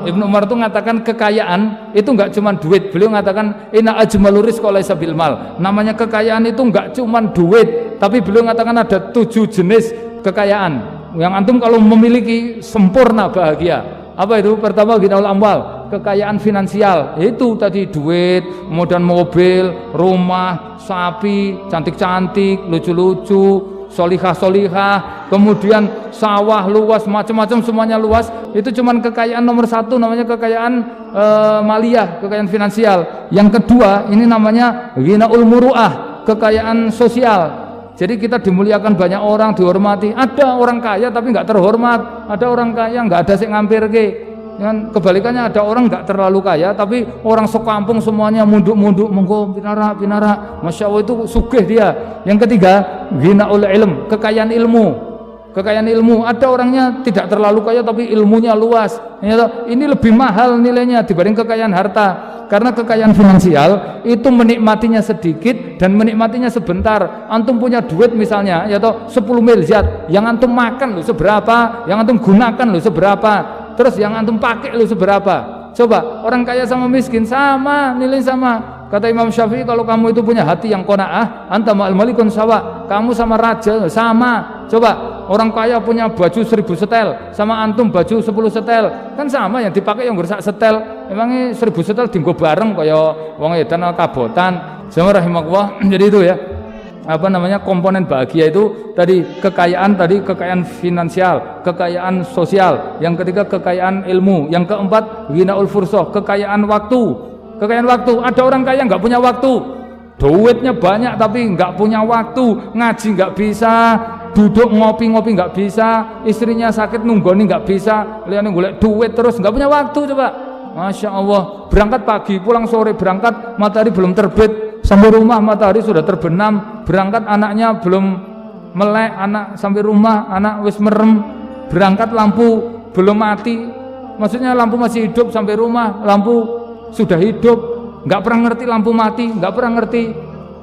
Ibnu Umar itu mengatakan kekayaan itu enggak cuma duit. Beliau mengatakan inna ajmalur rizqa laisa bil mal. Namanya kekayaan itu enggak cuma duit, tapi beliau mengatakan ada 7 jenis kekayaan yang antum kalau memiliki sempurna bahagia. Apa itu? Pertama ginaul amwal, kekayaan finansial. Itu tadi duit, kemudian mobil, rumah, sapi, cantik-cantik, lucu-lucu, solihah-solihah, kemudian sawah luas, macam-macam semuanya luas. Itu cuman kekayaan nomor 1, namanya kekayaan maliyah, kekayaan finansial. Yang kedua ini namanya ghinaul muru'ah, kekayaan sosial. Jadi kita dimuliakan banyak orang, dihormati. Ada orang kaya tapi nggak terhormat, ada orang kaya nggak ada sing ngampirke. Dengan kebalikannya ada orang nggak terlalu kaya tapi orang sekampung semuanya munduk-munduk, monggo pinara, masya Allah, itu sugih dia. Yang ketiga ghinaul ilm, kekayaan ilmu. Kekayaan ilmu, ada orangnya tidak terlalu kaya tapi ilmunya luas. Ini lebih mahal nilainya dibanding kekayaan harta. Karena kekayaan finansial itu menikmatinya sedikit dan menikmatinya sebentar. Antum punya duit misalnya, ya toh 10 miliar, yang antum makan lo seberapa, yang antum gunakan lo seberapa, terus yang antum pakai lo seberapa. Coba orang kaya sama miskin sama, nilai sama. Kata Imam Syafi'i, kalau kamu itu punya hati yang qanaah, anta ma'al malikun sawa, kamu sama raja sama. Coba orang kaya punya baju 1000 setel sama antum baju 10 setel, kan sama, yang dipakai yang ngursak setel. Emangnya 1000 setel dinggo bareng kaya wong edan kabotan. Sama rahimakumullah. Jadi itu ya, apa namanya, komponen bahagia itu tadi kekayaan finansial, kekayaan sosial. Yang ketiga kekayaan ilmu. Yang keempat ghinaul fursah, kekayaan waktu. Kekayaan waktu, ada orang kaya nggak punya waktu, duitnya banyak tapi nggak punya waktu, ngaji nggak bisa, duduk ngopi-ngopi nggak bisa, istrinya sakit nunggoni nggak bisa, lihatnya golek duit terus nggak punya waktu. Coba, masya Allah, berangkat pagi pulang sore, berangkat matahari belum terbit, sampai rumah matahari sudah terbenam, berangkat anaknya belum melek, anak sampai rumah anak wis merem, berangkat lampu belum mati, maksudnya lampu masih hidup, sampai rumah lampu sudah hidup, nggak pernah ngerti lampu mati, nggak pernah ngerti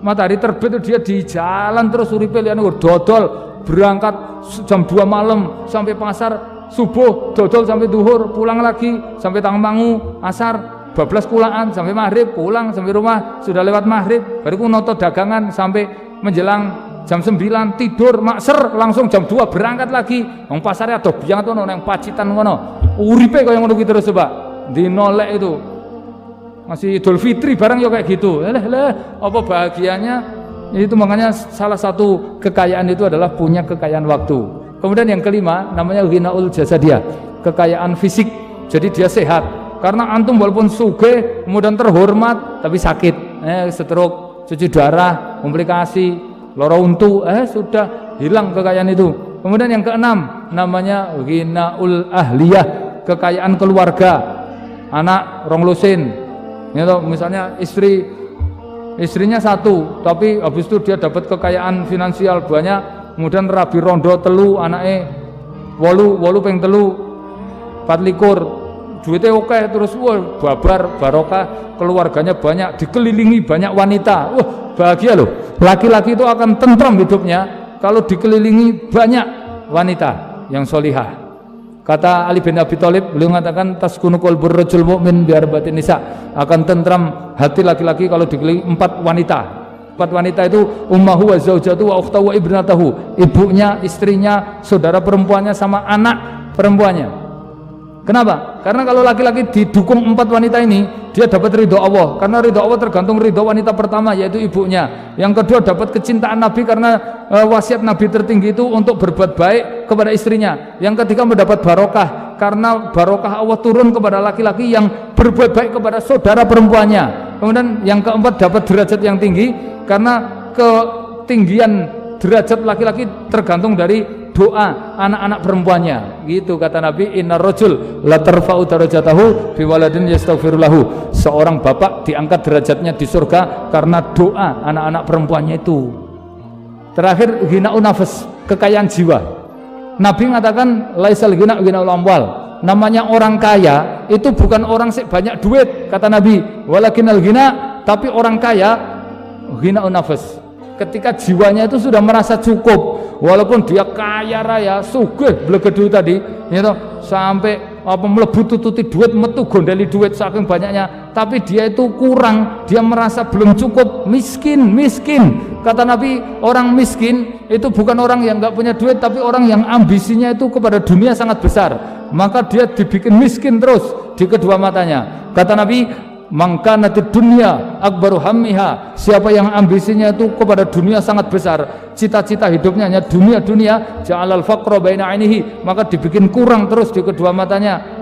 matahari terbit. Itu dia di jalan terus uripe liane dodol, berangkat jam 2 malam sampai pasar, subuh dodol sampai duhur, pulang lagi sampai Tangmangu, asar bablas kulaan sampai maghrib, pulang sampai rumah sudah lewat maghrib, baru noto dagangan sampai menjelang jam 9, tidur makser, langsung jam 2 berangkat lagi. Wong pasarnya ada biang tuh nang Pacitan ngono, uripe kaya ngono terus. Coba dinolek itu masih Idul Fitri barang ya kayak gitu. Apa bahagianya itu. Makanya salah satu kekayaan itu adalah punya kekayaan waktu. Kemudian yang kelima namanya ghinaul jasadiyah, kekayaan fisik. Jadi dia sehat. Karena antum walaupun sugih kemudian terhormat tapi sakit, stroke, cuci darah, komplikasi, lara untu, sudah hilang kekayaan itu. Kemudian yang keenam namanya ghinaul ahliyah, kekayaan keluarga. Anak rong lusin, misalnya istrinya 1, tapi habis itu dia dapat kekayaan finansial banyak, kemudian rabi rondo telu, anaknya wolu peng telu 24, duitnya oke, terus babar barokah, keluarganya banyak, dikelilingi banyak wanita, bahagia loh. Laki-laki itu akan tentram hidupnya kalau dikelilingi banyak wanita yang solihah. Kata Ali bin Abi Thalib, beliau mengatakan taskunu qalbur rajul mu'min bi arba'atin nisa, akan tentram hati laki-laki kalau dikelilingi 4 wanita. 4 wanita itu ummahu wa zaujatu wa ukhtahu wa ibnatahu, ibunya, istrinya, saudara perempuannya sama anak perempuannya. Kenapa? Karena kalau laki-laki didukung 4 wanita ini, dia dapat ridho Allah. Karena ridho Allah tergantung ridho wanita pertama, yaitu ibunya. Yang kedua dapat kecintaan Nabi, karena wasiat Nabi tertinggi itu untuk berbuat baik kepada istrinya. Yang ketiga mendapat barokah, karena barokah Allah turun kepada laki-laki yang berbuat baik kepada saudara perempuannya. Kemudian yang keempat dapat derajat yang tinggi, karena ketinggian derajat laki-laki tergantung dari doa anak-anak perempuannya. Gitu kata Nabi, innar rajul la tarfa'u darajatahu bi waladin yastaghfiru lahu. Seorang bapak diangkat derajatnya di surga karena doa anak-anak perempuannya itu. Terakhir ghinaun nafs, kekayaan jiwa. Nabi mengatakan laisal ghina ghinaul amwal. Namanya orang kaya itu bukan orang banyak duit, kata Nabi, walakinal ghina, tapi orang kaya ghinaun nafs, ketika jiwanya itu sudah merasa cukup, walaupun dia kaya raya, sugih blegedu tadi, sampai melebu tututi duit, metu gondeli duit saking banyaknya, tapi dia itu kurang, dia merasa belum cukup, miskin. Kata Nabi, orang miskin itu bukan orang yang nggak punya duit, tapi orang yang ambisinya itu kepada dunia sangat besar, maka dia dibikin miskin terus di kedua matanya. Kata Nabi, mangkanatid dunya akbaru hammiha, siapa yang ambisinya itu kepada dunia sangat besar, cita-cita hidupnya hanya dunia, ja'alal faqra baina ainihi, maka dibikin kurang terus di kedua matanya.